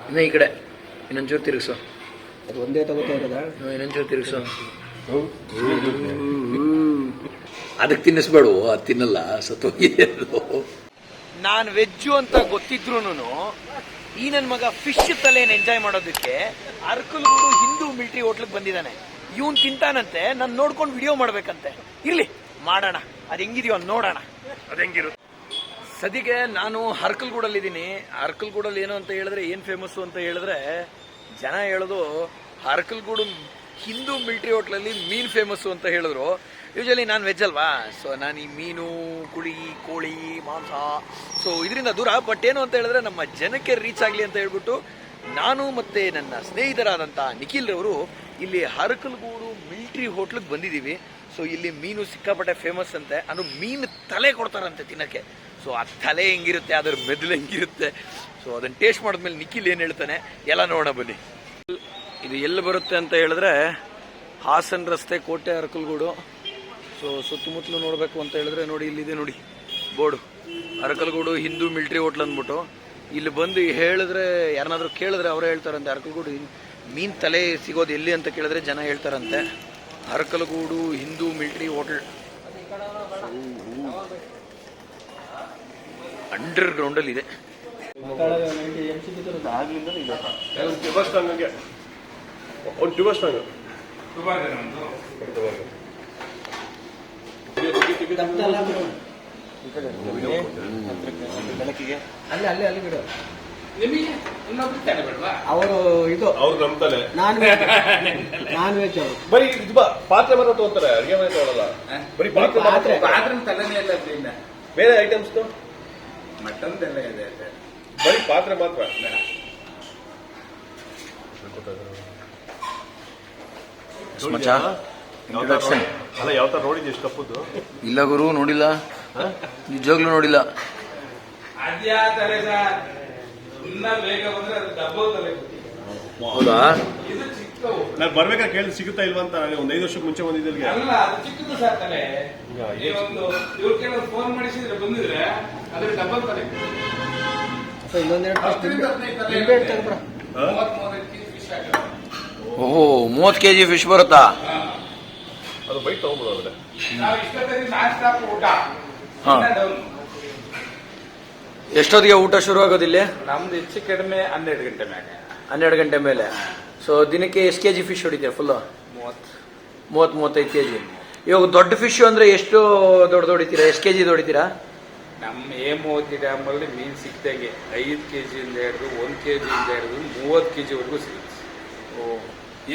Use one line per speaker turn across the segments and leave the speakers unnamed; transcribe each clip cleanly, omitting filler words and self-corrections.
ಇನ್ನು ಈ ಕಡೆ ಇನ್ನೊಂಚೂರು ತಿರುಗಿಸು.
ಅದು ಒಂದೇ ತಗೋತಾ ಇರೋದಾ?
ಇನ್ನೊಂಚೂರು ತಿರುಗಿಸು. ಅದಕ್ಕೆ ತಿನ್ನಿಸ್ಬೇಡು, ಅದು ತಿನ್ನಲ್ಲ, ಸತ್ತೋಗಿದೆ. ನಾನು ವೆಜ್ಜು ಅಂತ ಗೊತ್ತಿದ್ರು ಈ ನನ್ನ ಮಗ ಫಿಶ್ ತಲೆಯನ್ನು ಎಂಜಾಯ್ ಮಾಡೋದಕ್ಕೆ ಅರಕಲಗೂಡು ಹಿಂದೂ ಮಿಲಿಟರಿ ಹೋಟ್ಲಿಗೆ ಬಂದಿದ್ದಾನೆ. ಇವನ್ ತಿಂತಾನಂತೆ, ನಾನು ನೋಡ್ಕೊಂಡು ವಿಡಿಯೋ ಮಾಡ್ಬೇಕಂತೆ. ಇರ್ಲಿ ಮಾಡೋಣ, ಅದು ಹೆಂಗಿದೆಯೋ ನೋಡೋಣ, ಅದು ಹೆಂಗಿರುತ್ತೆ. ಸದ್ಯಕ್ಕೆ ನಾನು ಅರಕಲಗೂಡಲ್ಲಿದ್ದೀನಿ. ಅರಕಲಗೂಡಲ್ಲಿ ಏನು ಅಂತ ಹೇಳಿದ್ರೆ, ಏನು ಫೇಮಸ್ಸು ಅಂತ ಹೇಳಿದ್ರೆ, ಜನ ಹೇಳೋದು ಅರಕಲಗೂಡು ಹಿಂದೂ ಮಿಲಿಟರಿ ಹೋಟ್ಲಲ್ಲಿ ಮೀನು ಫೇಮಸ್ಸು ಅಂತ ಹೇಳಿದ್ರು. ಯೂಶಲಿ ನಾನು ವೆಜ್ ಅಲ್ವಾ, ಸೊ ನಾನು ಈ ಮೀನು, ಕುಳಿ, ಕೋಳಿ, ಮಾಂಸ, ಸೊ ಇದರಿಂದ ದೂರ. ಬಟ್ ಏನು ಅಂತ ಹೇಳಿದ್ರೆ, ನಮ್ಮ ಜನಕ್ಕೆ ರೀಚ್ ಆಗಲಿ ಅಂತ ಹೇಳ್ಬಿಟ್ಟು ನಾನು ಮತ್ತು ನನ್ನ ಸ್ನೇಹಿತರಾದಂಥ ನಿಖಿಲ್ ಅವರು ಇಲ್ಲಿ ಅರಕಲಗೂಡು ಮಿಲಿಟರಿ ಹೋಟ್ಲಿಗೆ ಬಂದಿದ್ದೀವಿ. ಸೊ ಇಲ್ಲಿ ಮೀನು ಸಿಕ್ಕಾಪಟ್ಟೆ ಫೇಮಸ್ ಅಂತೆ. ಅದು ಮೀನು ತಲೆ ಕೊಡ್ತಾರಂತೆ ತಿನ್ನೋಕ್ಕೆ. ಸೊ ಆ ತಲೆ ಹೆಂಗಿರುತ್ತೆ, ಅದರ ಮೆದುಳು ಹೆಂಗಿರುತ್ತೆ, ಸೊ ಅದನ್ನು ಟೇಸ್ಟ್ ಮಾಡಿದ್ಮೇಲೆ ನಿಖಿಲ್ ಏನು ಹೇಳ್ತಾನೆ ಎಲ್ಲ ನೋಡೋಣ ಬನ್ನಿ. ಇದು ಎಲ್ಲಿ ಬರುತ್ತೆ ಅಂತ ಹೇಳಿದ್ರೆ, ಹಾಸನ ರಸ್ತೆ, ಕೋಟೆ, ಅರಕಲಗೂಡು. ಸೊ ಸುತ್ತಮುತ್ತಲು ನೋಡಬೇಕು ಅಂತ ಹೇಳಿದ್ರೆ ನೋಡಿ, ಇಲ್ಲಿದೆ ನೋಡಿ board, Arakalagudu Hindu military hotel ಅಂದ್ಬಿಟ್ಟು. ಇಲ್ಲಿ ಬಂದು ಹೇಳಿದ್ರೆ, ಯಾರನ್ನಾದ್ರೂ ಕೇಳಿದ್ರೆ ಅವರೇ ಹೇಳ್ತಾರಂತೆ ಅರಕಲಗೂಡು ಮೀನು ತಲೆ ಸಿಗೋದು ಎಲ್ಲಿ ಅಂತ ಕೇಳಿದ್ರೆ ಜನ ಹೇಳ್ತಾರಂತೆ Arkalgud Hindu military hotel. Under ಗ್ರೌಂಡಲ್ಲಿ ಇದೆ.
ಅಲ್ಲಿ ಬಿಡು. ಅವರು ಇದು ಅವ್ರು ನಂಬ್ತಾರೆ, ನಾನ್ ವೆಜ್ ಅವರು ಬರೀ ಪಾತ್ರೆ ಮಾತ್ರ ತಗೋತಾರೆ, ಅಡಿಗೆ ಮನೆ ತಗೊಳಲ್ಲ. ಬರೀ ಪಾತ್ರೆ ತಲೆನೇ ಇಲ್ಲ, ಬೇರೆ ಐಟಮ್ಸ್ ಮಟನ್ ಎಲ್ಲ ಇದೆ, ಬರೀ ಪಾತ್ರೆ ಮಾತ್ರ. ಅಲ್ಲ ಯಾವ ತರ ನೋಡಿದ್ವಿ ಎಷ್ಟು ಕಪ್ಪದ್ದು?
ಇಲ್ಲ ಗುರು, ನೋಡಿಲ್ಲ, ನಿಜವಾಗ್ಲೂ ನೋಡಿಲ್ಲ. ಹೌದಾ?
ನಾನು ಬರ್ಬೇಕಾದ್ರೆ ಕೇಳಿ ಸಿಗುತ್ತಾ ಇಲ್ವಾ ಅಂತ. ಒಂದ್ 5 ವರ್ಷಕ್ಕೆ ಮುಂಚೆ ಬಂದಿದ್ದೆ.
ಓಹೋ, 30 kg ಫಿಶ್ ಬರುತ್ತಾ?
ಅದು ಬೈಕ್ ತಗೊಂಡ್ಬಿಡೋದ್ರೆ.
ಎಷ್ಟೊತ್ತಿಗೆ ಊಟ ಶುರು ಆಗೋದಿಲ್ಲ?
ನಮ್ದು ಹೆಚ್ಚು ಕಡಿಮೆ 12 ಗಂಟೆ ಮೇಲೆ.
12 ಗಂಟೆ ಮೇಲೆ. ಸೊ ದಿನಕ್ಕೆ ಎಷ್ಟು ಕೆಜಿ ಫಿಶ್ ಹೊಡಿತೀರಾ? Full 30-35 kg. ಇವಾಗ ದೊಡ್ಡ ಫಿಶ್ ಅಂದ್ರೆ ಎಷ್ಟು ದೊಡ್ಡ ಹೊಡಿತೀರಾ? ಎಷ್ಟು ಕೆಜಿ ಹೊಡಿತೀರಾ?
ನಮ್ಮ ಹೇಮಾವತಿ ಡ್ಯಾಮಲ್ಲಿ ಮೀನು ಸಿಕ್ತಾಗೆ 5 kg ಇಂದ ಹಿಡಿದು 1 kg ಇಂದ ಹಿಡಿದು 30 kg ವರೆಗೂ ಸಿಗುತ್ತೆ.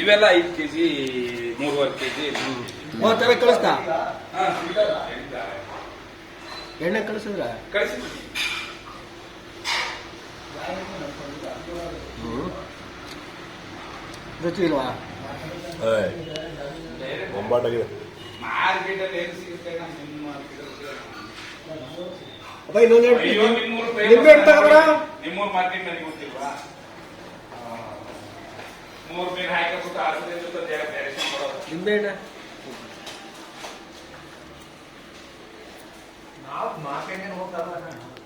ಇವೆಲ್ಲ 5 kg, 3.5 kg. ಕಳಿಸ್ತಾ ಎಣ್ಣೆ ಕಳಿಸಿದ್ರ? ಕಳಿಸಿದ್ವಿ. ರುಚಿ ಇಲ್ವಾ? ಬೊಂಬಾಟಾಗಿದೆ. ಮಾರ್ಕೆಟಲ್ಲಿ ಏನು ಸಿಗುತ್ತೆ? ನಿಮ್ಮೂರು ಮಾರ್ಕೆಟ್ ನನಗೆ ಗೊತ್ತಿಲ್ವಾ? 3 ಮೀನು ಹಾಕಿಬಿಟ್ಟು 6 ನಿಂಬೆಹಣ್ಣು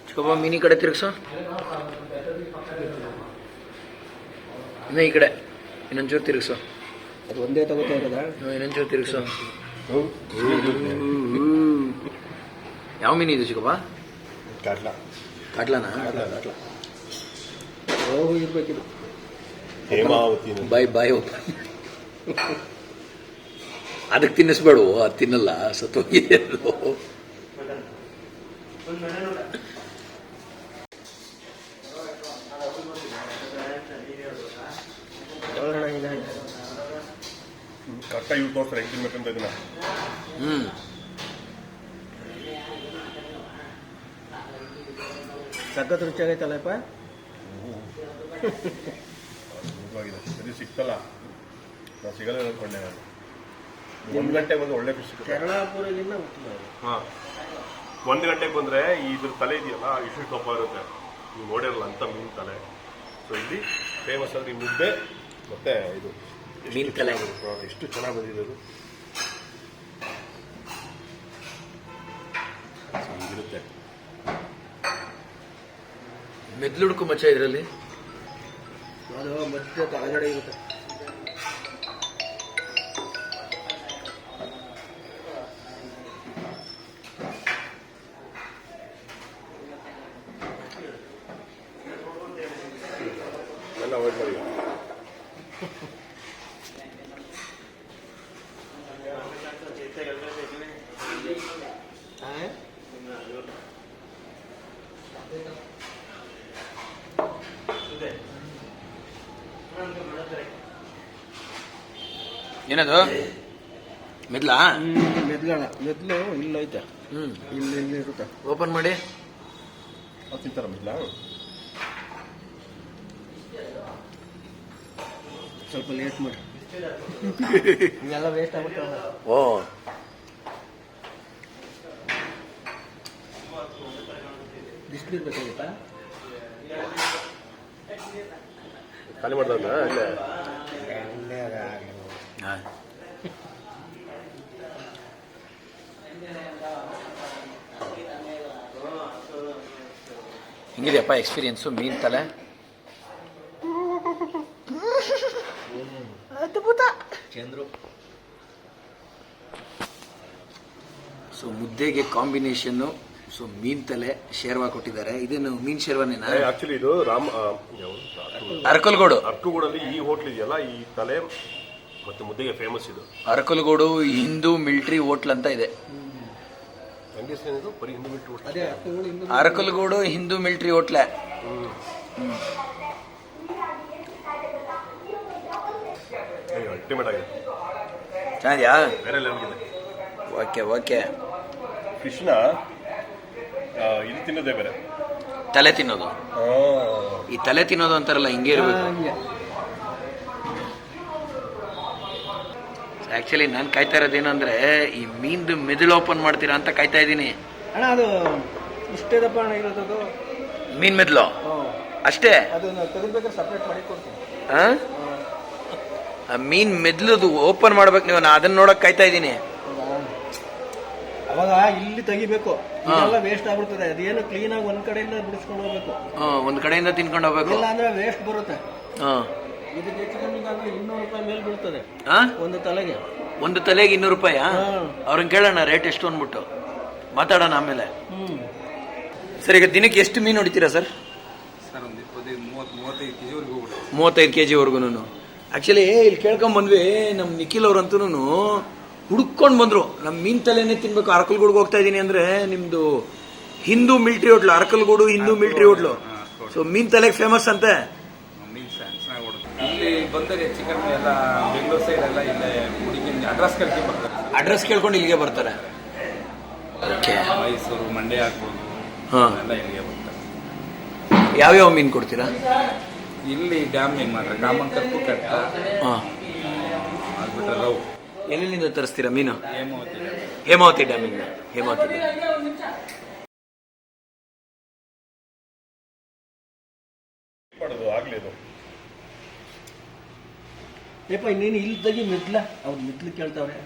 ಚಿಕ್ಕಪ್ಪ ಮೀನಿ ಕಡೆ ತಿರುಗಿಸೋ. ಇನ್ನು ಈ ಕಡೆ ಇನ್ನೊಂಚೂರು ತಿರುಗಿಸೋ.
ಅದು ಒಂದೇ ತಗೋತಾ ಇರೋದಾ?
ಇನ್ನೊಂಚೂರು ತಿರುಗಿಸೋ. ಯಾವ ಮೀನು ಇದು ಚಿಕ್ಕಪ್ಪ? ಕಾಟ್ಲಾನಾ?
ಇರ್ಬೇಕಿದು.
ಬಾಯ್ ಓಪನ್. ಅದಕ್ಕೆ ತಿನ್ನಿಸ್ಬೇಡು, ಅದು ತಿನ್ನಲ್ಲ, ಸತ್ತೋಗಿದೆ.
ಕರೆಕ್ಟಾಗಿ ಇವ್ರು ತೋರಿಸ್ತಾರೆ ಹೆಂಗೆ ತಿನ್ಬೇಕಂತ ಇದನ್ನ. ಸಖತ್ ರುಚಿಯಾಗೈತಲ್ಲಪ್ಪ. ಸರಿ ಸಿಕ್ತಲ್ಲ, ನಾವು ಸಿಗಲ್ಲ ಅನ್ಕೊಂಡೆ ನಾನು. 1 ಗಂಟೆಗೆ ಬಂದು ಒಳ್ಳೆ ಫಿಶ್ ಸಿಗುತ್ತೆ. ಹಾಂ, 1 ಗಂಟೆಗೆ ಬಂದರೆ ಇದ್ರ ತಲೆ ಇದೆಯಲ್ಲ, ಇಷ್ಟು ಕಪ್ಪ ಇರುತ್ತೆ, ನೀವು ನೋಡಿರಲ್ಲ ಅಂತ ಮೀನು ತಲೆ. ಸೊ ಇಲ್ಲಿ ಫೇಮಸ್ ಅಂದರೆ ಈ ಮುದ್ದೆ ಮತ್ತೆ ಇದು
ಮೀನು ತಲೆ.
ಎಷ್ಟು ಚೆನ್ನಾಗಿ ಬಂದಿದೆ ಅದು. ಇರುತ್ತೆ
ಮೆದ್ಲುಡ್ಕು ಮಚ್ಚ ಇದರಲ್ಲಿ. ಅದು ಮಧ್ಯ ತಳಗಡೆ ಇರುತ್ತೆ.
ಅವಾಯ್ಡ್ ಮಾಡಿ.
ಏನದು ಮೆದ್ಲಾ?
ಮೆದ್ಲು ಇಲ್ಲ ಐತೆ. ಇಲ್ಲಿ ಇರುತ್ತೆ.
ಓಪನ್ ಮಾಡಿ.
ತಿಂತಾರ ಮೆದ್ಲ?
ಸ್ವಲ್ಪ ಲೇಟ್ ಮಾಡಿ. ಇವೆಲ್ಲ ವೇಸ್ಟ್ ಆಗ್ಬಿಡ್ತಾವ.
ಓ
ಬಿಸಿನೀರು ಬೇಕಾಗಿತ್ತಾ?
ಖಾಲಿ ಮಾಡ್ದ ಅಲ್ಲೇ.
ಹಿಂಗಿದೆಯಪ್ಪ ಎಕ್ಸ್ಪೀರಿಯನ್ಸು ಮೀನ್ ತಲೆ? ಅದ್ಭುತ.
ಚಂದ್ರು.
ಸೊ ಮುದ್ದೆಗೆ ಕಾಂಬಿನೇಷನ್ನು. ಸೊ ಮೀನ್ ತಲೆ ಶೇರ್ವಾ ಕೊಟ್ಟಿದ್ದಾರೆ. ಇದೇನು ಮೀನ್ ಶೇರ್ವಾನೇನಾ?
ಆಕ್ಚುಲಿ ಇದು
ಅರಕಲಗೂಡು.
ಅರಕಲಗೂಡಲ್ಲಿ ಈ ಹೋಟ್ಲ್ ಇದೆಯಲ್ಲ, ಈ ತಲೆ ಮತ್ತೆ ಮುದ್ದೆಗೆ ಫೇಮಸ್ ಇದು.
ಅರಕಲಗೂಡು ಹಿಂದೂ ಮಿಲಿಟರಿ ಹೋಟ್ಲ್ ಅಂತ ಇದೆ. ಅರಕಲಗೂಡು ಹಿಂದೂ ಮಿಲಿಟರಿ ಹೋಟ್ಲೆ.
ಅಲ್ಟಿಮೇಟ್ ಆಗಿದೆ.
ಚೆನ್ನಾಗಿದೆಯಾ?
ಬೇರೆ ಲೆವೆಲ್ ಇದೆ.
Okay okay.
ಫಿಶ್ನ ಇದು ತಿನ್ನೋದೇ ಬೇರೆ.
ತಲೆ ತಿನ್ನೋದು. ಈ ತಲೆ ತಿನ್ನೋದು ಅಂತಾರಲ್ಲ, ಹಿಂಗೆ ಇರಬೇಕು. ಆಕ್ಚುಲಿ ನಾನು ಕಾಯ್ತಾ ಇರೋದೇನು ಅಂದ್ರೆ, ಈ ಮೀನ್ದು ಮೆದುಳು ಓಪನ್ ಮಾಡ್ತೀರಾ ಅಂತ ಕಾಯ್ತಾ ಇದ್ದೀನಿ.
ಅಣ್ಣ ಅದು ಇಷ್ಟೇ ದಪ್ಪ ಅಣ್ಣ ಇರೋದು.
ಮೀನ್ ಮೆದ್ಲು ಅಷ್ಟೇ.
ಅದನ್ನ ತೆಗೆದ್ಬೇಕಾದ್ರೆ ಸಪ್ರೇಟ್ ಮಾಡಿ ಕೊಡ್ತೀನಿ.
ಆ ಮೀನ್ ಮೆದ್ಲದು ಓಪನ್ ಮಾಡ್ಬೇಕು ನೀವು. ನಾನು ಅದನ್ನ ನೋಡಕ್ ಕಾಯ್ತಾ ಇದ್ದೀನಿ.
ಅವಾಗ ಇಲ್ಲಿ ತೆಗಿಬೇಕು. ಇದೆಲ್ಲ ವೇಸ್ಟ್ ಆಗ್ಬಿಡ್ತದೆ. ಅದೇನು ಕ್ಲೀನ್ ಆಗಿ ಒಂದ್ ಕಡೆಯಿಂದ ಬಿಡಿಸ್ಕೊಂಡು ಹೋಗ್ಬೇಕು.
ಒಂದ್ ಕಡೆಯಿಂದ ತಿನ್ಕೊಂಡು ಹೋಗ್ಬೇಕು.
ಇಲ್ಲ ಅಂದ್ರೆ ವೇಸ್ಟ್ ಬರುತ್ತೆ. ಇದಕ್ಕೆ ಹೆಚ್ಚು ಕಮ್ಮಿ ಅಂದ್ರೆ 200 ರೂಪಾಯಿ ಮೇಲೆ ಬೀಳ್ತದೆ ಒಂದು ತಲೆಗೆ.
ಒಂದು ತಲೆಗೆ 200 ರೂಪಾಯಿ? ಅವ್ರನ್ನ ಕೇಳೋಣ ರೇಟ್ ಎಷ್ಟು ಅಂದ್ಬಿಟ್ಟು ಮಾತಾಡೋಣ ಆಮೇಲೆ. ಸರ್, ಈಗ ದಿನಕ್ಕೆ ಎಷ್ಟು ಮೀನು ಹೊಡಿತೀರಾ ಸರ್?
ಸರ್ ಒಂದು 35 ಕೆಜಿವರೆಗೂ.
35 ಕೆಜಿವರೆಗೂ. ಆಕ್ಚುಲಿ ಇಲ್ಲಿ ಕೇಳ್ಕೊಂಡ್ ಬಂದ್ವಿ. ನಮ್ ನಿಖಿಲ್ ಅವ್ರಂತೂ ಹುಡುಕೊಂಡು ಬಂದ್ರು. ನಮ್ ಮೀನ್ ತಲೆನೇ ತಿನ್ಬೇಕು. ಅರಕಲಗೂಡ್ಗೆ ಹೋಗ್ತಾ ಇದೀನಿ ಅಂದ್ರೆ ನಿಮ್ದು Hindu military hotel, Arakalagudu Hindu military hotel. So ಮೀನ್ ತಲೆಗೆ ಫೇಮಸ್ ಅಂತೆ.
ಇಲ್ಲಿ ಬಂದರೆ ಚಿಕನ್ ಎಲ್ಲ ಬೆಂಗಳೂರು ಸೈಡ್ ಎಲ್ಲ ಇಲ್ಲೇ ಹುಡುಗಿನ ಅಡ್ರೆಸ್ ಕೇಳ್ಕೊಂಡು ಬರ್ತಾರೆ.
ಅಡ್ರೆಸ್ ಕೇಳ್ಕೊಂಡು ಇಲ್ಲಿಗೆ ಬರ್ತಾರೆ.
ಮೈಸೂರು, ಮಂಡ್ಯ ಆಗ್ಬೋದು, ಎಲ್ಲ ಇಲ್ಲಿಗೆ ಬರ್ತಾರೆ.
ಯಾವ್ಯಾವ ಮೀನು ಕೊಡ್ತೀರಾ
ಇಲ್ಲಿ? ಡ್ಯಾಮ್ ಮೀನು ಮಾತ್ರ. ಕಾಮಂಕರ್ಪು ಕಟ್ಟ, ಆಗ್ಬಿಟ್ರೆ ರವ್.
ಎಲ್ಲಿಂದ ತರಿಸ್ತೀರಾ ಮೀನು?
ಹೇಮಾವತಿ.
ಹೇಮಾವತಿ ಡ್ಯಾಮಿಂದ. ಹೇಮಾವತಿ ಡ್ಯಾಮ್.
ಆಗ್ಲಿ ಇದು.
ಏಪ್ಪ ಇನ್ನೇನು ಇಲ್ಲಿ ತೆಗಿ ಮೆದ್ಲ. ಅವ್ರು ಮೆದ್ಲು ಕೇಳ್ತಾವ್ರೆ.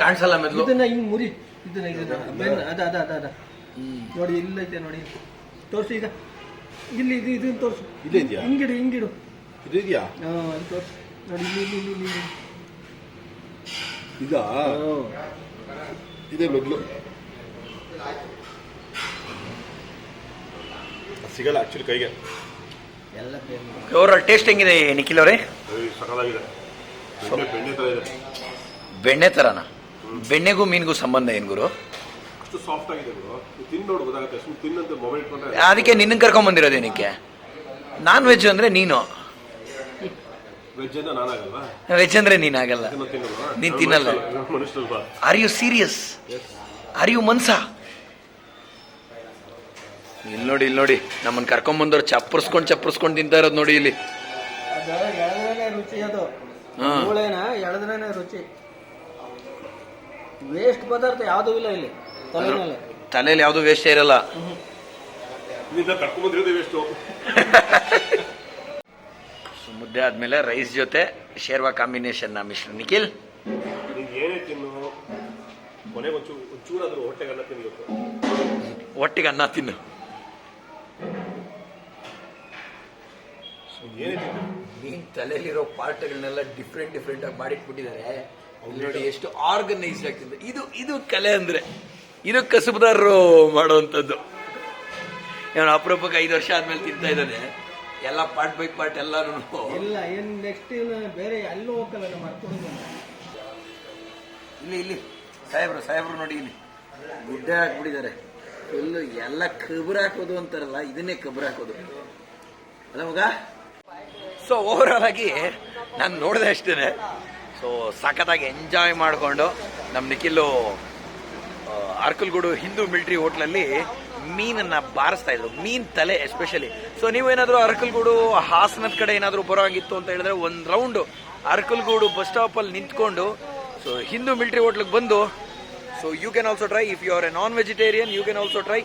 ಕಾಣಿಸಲ್ಲ ಮೆದ್ಲು.
ಇದನ್ನ ಹಿಂಗ್ ಮುರಿ. ಇದನ್ನ ಅದ ನೋಡಿ, ಇಲ್ಲೈತೆ ನೋಡಿ. ತೋರ್ಸು ಈಗ. ಇಲ್ಲಿ ಇದನ್ನ ತೋರ್ಸು.
ಇಲ್ಲೇ ಇದೆಯಾ?
ಹಿಂಗಿಡು ಹಿಂಗಿಡು.
ಇದು ಇದೆಯಾ?
ಅದು ತೋರ್ಸು ನೋಡಿ. ಇಲ್ಲಿ
ಇದಾ? ಇದೇ ಮೆದ್ಲು. ಸಿಗಲ್ಲ ಆಕ್ಚುಲಿ ಕೈಗೆ.
ಎಲ್ಲ
ಓವರಾಲ್ ಟೇಸ್ಟ್ ಹೆಂಗಿದೆ ನಿಖಿಲ್ ಅವರೇ?
ಸಕಲಾಗಿದೆ. ಬೆಣ್ಣೆ ತರ ಇದೆ.
ಬೆಣ್ಣೆ ತರನಾ? ಬೆಣ್ಣೆಗೂ ಮೀನಿಗೂ ಸಂಬಂಧ ಏನ್ ಗುರು?
ಅಷ್ಟು ಸಾಫ್ಟ್ ಆಗಿದೆ ಗುರು. ತಿಂದು ನೋಡು ಗೊತ್ತಾಗುತ್ತೆ. ಅಷ್ಟು ತಿನ್ನಂತ ಮೊಬೈಲ್ ಇಟ್ಕೊಂಡ್ರೆ.
ಅದಕ್ಕೆ ನಿನ್ನ ಕರ್ಕೊಂಡ್ ಬಂದಿರೋದೇನಕ್ಕೆ? ನಾನ್ ವೆಜ್ ಅಂದ್ರೆ ನೀನು,
ವೆಜ್ ಅಂದ್ರೆ ನಾನಾಗಲ್ವಾ?
ವೆಜ್ ಅಂದ್ರೆ ನೀನಾಗಲ್ಲ. ನೀನ್ ತಿನ್ನಲ್ಲ. Are you serious? Are you ಮನ್ಸ? ಇಲ್ಲಿ ನೋಡಿ ನಮ್ಮನ್ನ ಕರ್ಕೊಂಡ್ ಬಂದವ್ರು ಚಪ್ಪರ್ಸ್ಕೊಂಡ್ ತಿಂತಾ ಇರೋದು ನೋಡಿ ಇಲ್ಲಿ.
ಎಳದ್ರೇನೆ ರುಚಿ. ಅದು ಮೂಳೆನ ಎಳದ್ರೇನೆ ರುಚಿ. ವೇಸ್ಟ್ ಪದಾರ್ಥ ಯಾವ್ದು ಇಲ್ಲ ಇಲ್ಲಿ.
ತಲೆಯಲ್ಲಿ ಯಾವ್ದು ವೇಸ್ಟ್ ಇರಲ್ಲ. ಮುದ್ದೆ ಆದ್ಮೇಲೆ ರೈಸ್ ಜೊತೆ ಶೇರ್ವಾ ಕಾಂಬಿನೇಷನ್ ಮಿಸ್ಟರ್ ನಿಖಿಲ್.
ಏನೇ ತಿನ್ನು, ಕೊನೆಗೆ ಒಂಚೂರಾದ್ರೂ ಹೊಟ್ಟೆಗೆ ಅನ್ನ ತಿನ್ಬೇಕು.
ಒಟ್ಟಿಗೆ ಅನ್ನ ತಿನ್ನು.
ಏನಿದೆ
ಮೀನ್ ತಲೆಯಲ್ಲಿರೋ ಪಾರ್ಟ್ಗಳನ್ನೆಲ್ಲ ಡಿಫ್ರೆಂಟ್ ಆಗಿ ಮಾಡಿಟ್ಬಿಟ್ಟಿದ್ದಾರೆ. ಇಲ್ಲಿ ನೋಡಿ ಎಷ್ಟು ಆರ್ಗನೈಸ್ಡ್ ಆಗ್ತಿದೆ. ಇದು ಕಲೆ ಅಂದ್ರೆ, ಇದು ಕಸಬುದಾರರು ಮಾಡುವಂಥದ್ದು. ಇವನು ಅಪರೂಪಕ್ಕೆ 5 ವರ್ಷ ಆದ್ಮೇಲೆ ತಿಂತಾ ಇದ್ದಾನೆ. ಎಲ್ಲ ಪಾರ್ಟ್ ಬೈ ಪಾರ್ಟ್ ಎಲ್ಲಾನು.
ಇಲ್ಲ ಏನು ನೆಕ್ಸ್ಟ್ ಬೇರೆ ಎಲ್ಲೂ ಹೋಗಲ್ಲ ನಮ್ಮ ಅರ್ಕೊಂಡು.
ಇಲ್ಲಿ ಸಾಹೇಬ್ರು ನೋಡಿ, ಇಲ್ಲಿ ಗುಡ್ಡೆ ಹಾಕ್ಬಿಟ್ಟಿದ್ದಾರೆ ಫುಲ್. ಎಲ್ಲ ಕಬ್ರ ಹಾಕೋದು ಅಂತಾರಲ್ಲ, ಇದನ್ನೇ ಕಬ್ರ ಹಾಕೋದು ಅಲ್ಲ ಮಗ. ಸೊ ಓವರಾಲ್ ಆಗಿ ನಾನು ನೋಡಿದೆ ಅಷ್ಟೇ. ಸೊ ಸಖತ್ತಾಗಿ ಎಂಜಾಯ್ ಮಾಡಿಕೊಂಡು ನಮ್ಮ ನಿಖಿಲ್ಲು ಅರಕಲಗೂಡು ಹಿಂದೂ ಮಿಲಿಟರಿ ಹೋಟ್ಲಲ್ಲಿ ಮೀನನ್ನ ಬಾರಿಸ್ತಾ ಇದ್ರು, ಮೀನ್ ತಲೆ ಎಸ್ಪೆಷಲಿ. ಸೊ ನೀವೇನಾದರೂ ಅರಕಲಗೂಡು ಹಾಸನದ ಕಡೆ ಏನಾದರೂ ಬರೋಂಗಿತ್ತು ಅಂತ ಹೇಳಿದ್ರೆ ಒಂದು ರೌಂಡು ಅರಕಲಗೂಡು ಬಸ್ ಸ್ಟಾಪಲ್ಲಿ ನಿಂತ್ಕೊಂಡು ಸೊ ಹಿಂದೂ ಮಿಲಿಟರಿ ಹೋಟ್ಲಿಗೆ ಬಂದು, so you can also try. If you are a non vegetarian you can also try.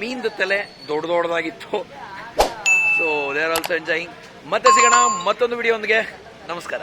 ಮೀನ್ದು ತಲೆ ದೊಡ್ಡದಾಗಿತ್ತು. So they are also enjoying. ಮತ್ತೆ ಸಿಗೋಣ ಮತ್ತೊಂದು ವಿಡಿಯೋ ಒಂದಿಗೆ. ನಮಸ್ಕಾರ.